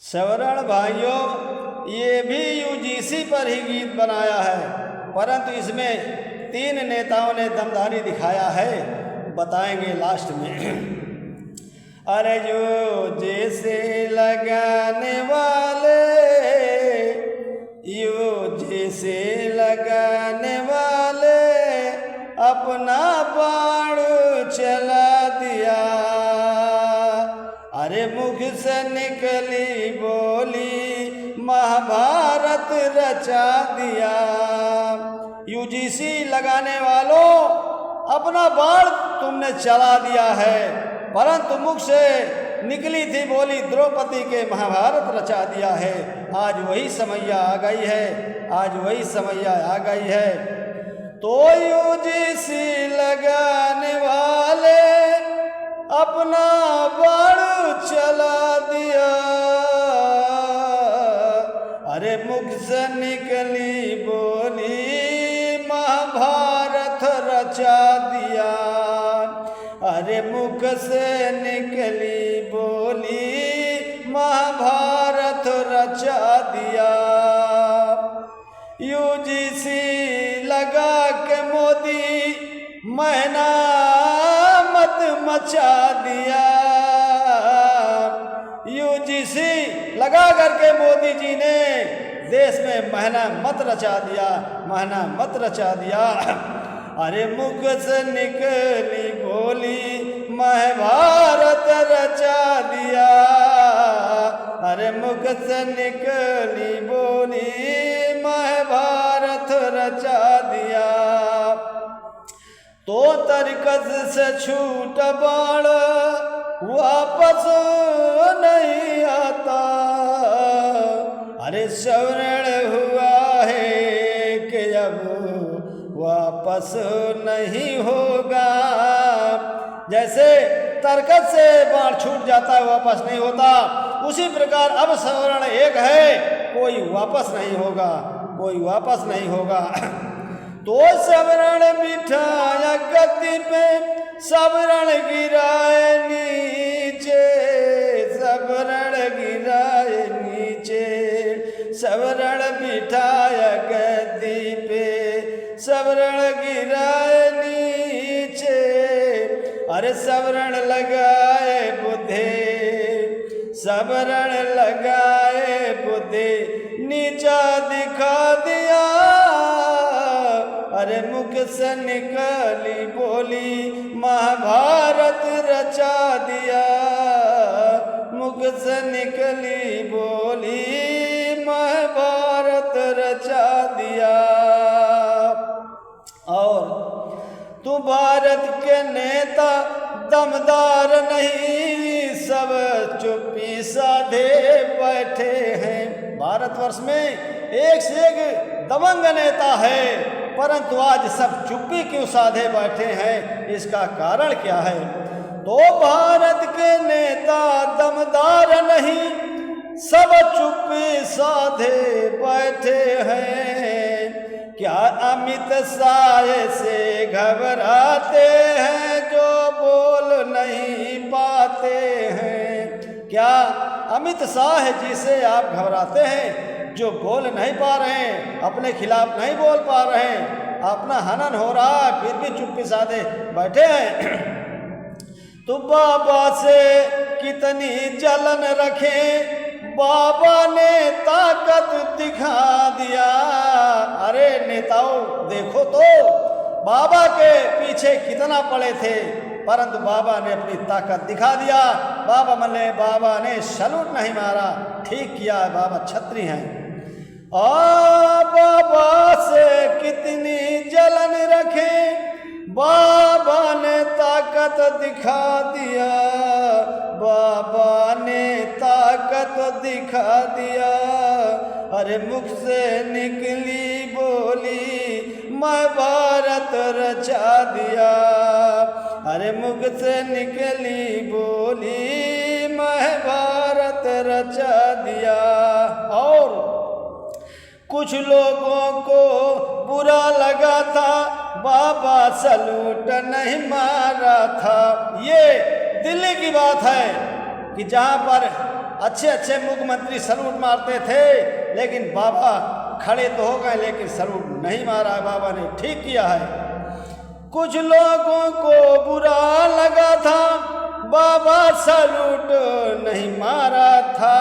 सवरण भाइयों, ये भी यूजीसी पर ही गीत बनाया है, परंतु इसमें 3 नेताओं ने दमदारी दिखाया है, बताएंगे लास्ट में। अरे यूजीसी लगाने वाले, यूजीसी लगाने वाले अपना बाण चला दिया। अरे मुख से निकली बोली महाभारत रचा दिया। यूजीसी लगाने वालों, अपना बाण तुमने चला दिया है, परंतु मुख से निकली थी बोली द्रौपदी के महाभारत रचा दिया है। आज वही समैया आ गई है, आज वही समैया आ गई है। तो यूजीसी लगाने वाले अपना बाण चला दिया। अरे मुख से निकली बोली महाभारत रचा दिया। अरे मुख से निकली बोली महाभारत रचा दिया। यूजीसी लगा के मोदी महीना मत मचा दिया। यूजीसी लगा करके मोदी जी ने देश में महीना मत रचा दिया, महीना मत रचा दिया। अरे मुख से निकली बोली महाभारत रचा दिया। अरे मुख से निकली बोली महाभारत रचा दिया। तो तरकस से छूट बाण वापस नहीं आता। अरे स्मरण हुआ है कि अब वापस नहीं होगा। जैसे तरकस से बाण छूट जाता है, वापस नहीं होता, उसी प्रकार अब स्मरण एक है, कोई वापस नहीं होगा, कोई वापस नहीं होगा। तो स्मरण बिठाया गद्दी पे, स्मरण गिराए नीचे, स्मरण गिराए नीचे। स्मरण बिठाया गद्दी पे, स्मरण गिराए नीचे। अरे स्मरण लगाए बुद्धे, स्मरण लगाए बुद्धे नीचा दिखा दिया। अरे मुख से निकली बोली महाभारत रचा दिया। मुख से निकली बोली महाभारत रचा दिया। और तू भारत के नेता दमदार नहीं, सब चुप्पी साधे बैठे हैं। भारतवर्ष में एक से एक दबंग नेता है, परंतु आज सब चुप्पी क्यों साधे बैठे हैं, इसका कारण क्या है? तो भारत के नेता दमदार नहीं, सब चुप्पी साधे बैठे हैं। क्या अमित शाह से घबराते हैं जो बोल नहीं पाते हैं? क्या अमित शाह जी से आप घबराते हैं जो बोल नहीं पा रहे हैं, अपने खिलाफ नहीं बोल पा रहे हैं, अपना हनन हो रहा है फिर भी चुप्पी साधे बैठे हैं? तो बाबा से कितनी जलन रखे, बाबा ने ताकत दिखा दिया। अरे नेताओं देखो तो, बाबा के पीछे कितना पड़े थे, परंतु बाबा ने अपनी ताकत दिखा दिया। बाबा ने सलूट नहीं मारा, ठीक किया, बाबा छत्री हैं। बाबा से कितनी जलन रखे, बाबा ने ताकत दिखा दिया। बाबा ने ताकत दिखा दिया। अरे मुख से निकली बोली महाभारत रचा दिया। अरे मुख से निकली बोली महाभारत रचा दिया। और कुछ लोगों को बुरा लगा था, बाबा सलूट नहीं मारा था। ये दिल्ली की बात है कि जहाँ पर अच्छे अच्छे मुख्यमंत्री सलूट मारते थे, लेकिन बाबा खड़े तो हो गए लेकिन सलूट नहीं मारा। बाबा ने ठीक किया है। कुछ लोगों को बुरा लगा था, बाबा सलूट नहीं मारा था।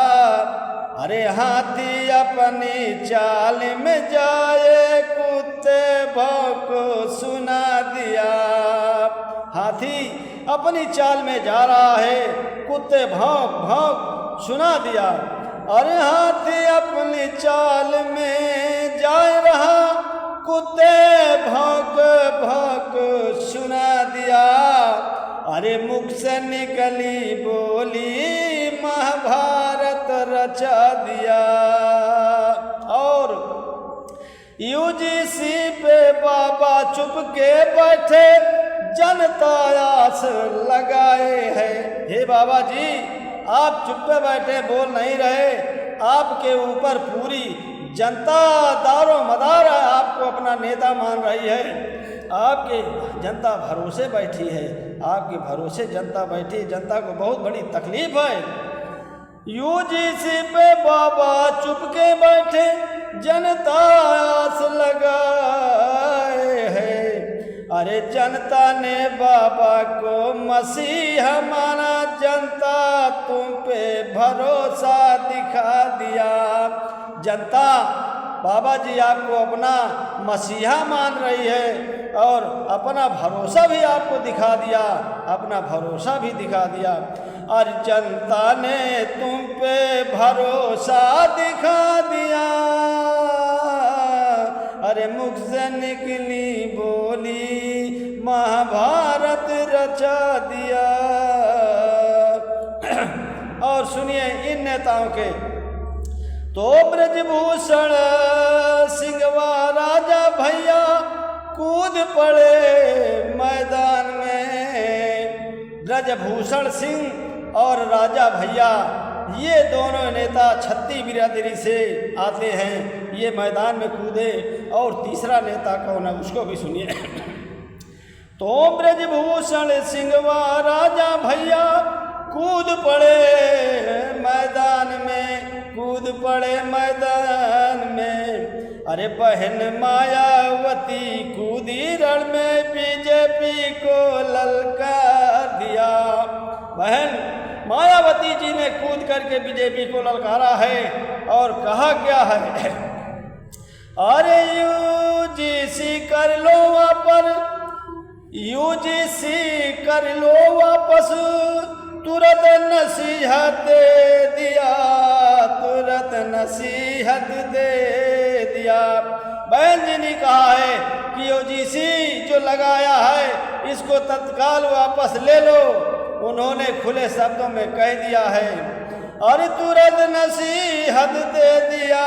अरे हाथी अपनी चाल में जाए, कुत्ते भौंको सुना दिया। हाथी अपनी चाल में जा रहा है, कुत्ते भौंक भौंक सुना दिया। अरे हाथी अपनी चाल में जा रहा, कुत्ते भौंक भौंक सुना दिया। अरे मुख से निकली बोली, महाभारत रचा दिया। और यूजीसी पे बाबा चुप के बैठे, जनता आस लगाए है। हे बाबा जी, आप चुप पे बैठे बोल नहीं रहे, आपके ऊपर पूरी जनता दारो मदार है, आपको अपना नेता मान रही है। आपके जनता भरोसे बैठी है, आपके भरोसे जनता बैठी है। जनता को बहुत बड़ी तकलीफ है। यूजीसी पे बाबा चुप के बैठे, जनता आस लगाए है। अरे जनता ने बाबा को मसीहा माना, जनता तुम पे भरोसा दिखा दिया। जनता बाबा जी आपको अपना मसीहा मान रही है और अपना भरोसा भी आपको दिखा दिया, अपना भरोसा भी दिखा दिया। और जनता ने तुम पे भरोसा दिखा दिया। अरे मुख से निकली बोली, महाभारत रचा दिया। और सुनिए इन नेताओं के। तो ब्रजभूषण सिंहवा राजा भैया कूद पड़े मैदान में। ब्रजभूषण सिंह और राजा भैया ये दोनों नेता छत्ती बिरादरी से आते हैं, ये मैदान में कूदे। और तीसरा नेता कौन है उसको भी सुनिए। तो ब्रजभूषण सिंहवा राजा भैया कूद पड़े मैदान में, कूद पड़े मैदान में। अरे बहन मायावती कूदी रण में, बीजेपी को ललकार दिया। बहन मायावती जी ने कूद करके बीजेपी को ललकारा है और कहा क्या है? अरे यूजीसी कर लो वापस, यूजीसी कर लो वापस, तुरंत नसीहत दे दिया, तुरंत नसीहत दे दिया। बहन जी ने कहा है कि यूजीसी जो लगाया है इसको तत्काल वापस ले लो। उन्होंने खुले शब्दों में कह दिया है। अरे तुरंत नसीहत दे दिया।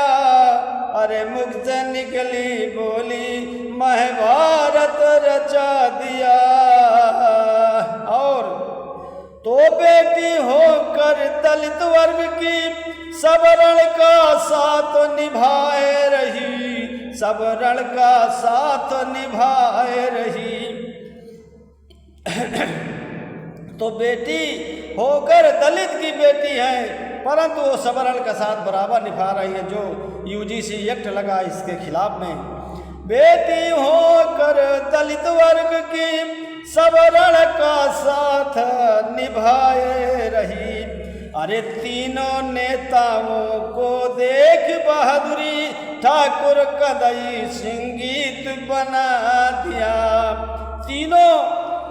अरे मुख से निकली बोली, महाभारत रचा दिया। और तो बेटी होकर दलित वर्ग की सबरण का साथ निभाए रही, सबरण का साथ निभाए रही। तो बेटी होकर दलित की बेटी है, परंतु वो सबरण का साथ बराबर निभा रही है। जो यूजीसी एक्ट लगा इसके खिलाफ में, बेटी होकर दलित वर्ग की सबरण का साथ निभाए रही। अरे तीनों नेताओं को देख बहादुरी, ठाकुर कदई सिंह गीत बना दिया। तीनों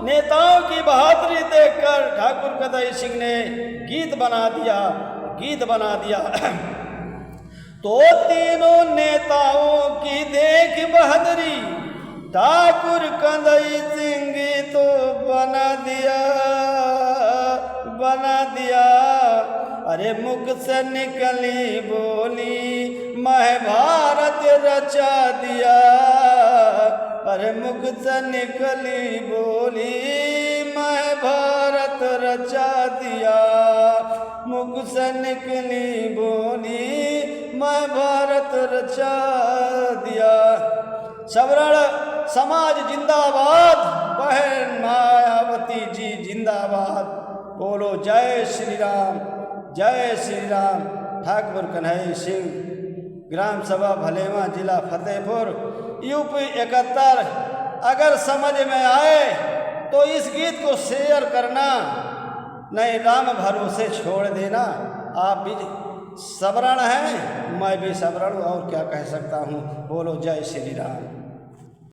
नेताओं की बहादुरी देखकर ठाकुर कदई सिंह ने गीत बना दिया, गीत बना दिया। तो तीनों नेताओं की देख बहादुरी, ठाकुर कदई सिंह तो बना दिया, बना दिया। अरे मुख से निकली बोली, महाभारत रचा दिया। अरे मुख से निकली बोली, महाभारत रचा दिया। मुख से निकली बोली, महाभारत रचा दिया। सबरण समाज जिंदाबाद, बहन मायावती जी जिंदाबाद। बोलो जय श्री राम, जय श्री राम। ठाकुर कन्हैया सिंह, ग्राम सभा भलेवा, जिला फतेहपुर, यूपी 71। अगर समझ में आए तो इस गीत को शेयर करना, नहीं राम भरोसे छोड़ देना। आप भी सबरण हैं, मैं भी सबरण हूँ, और क्या कह सकता हूँ। बोलो जय श्री राम।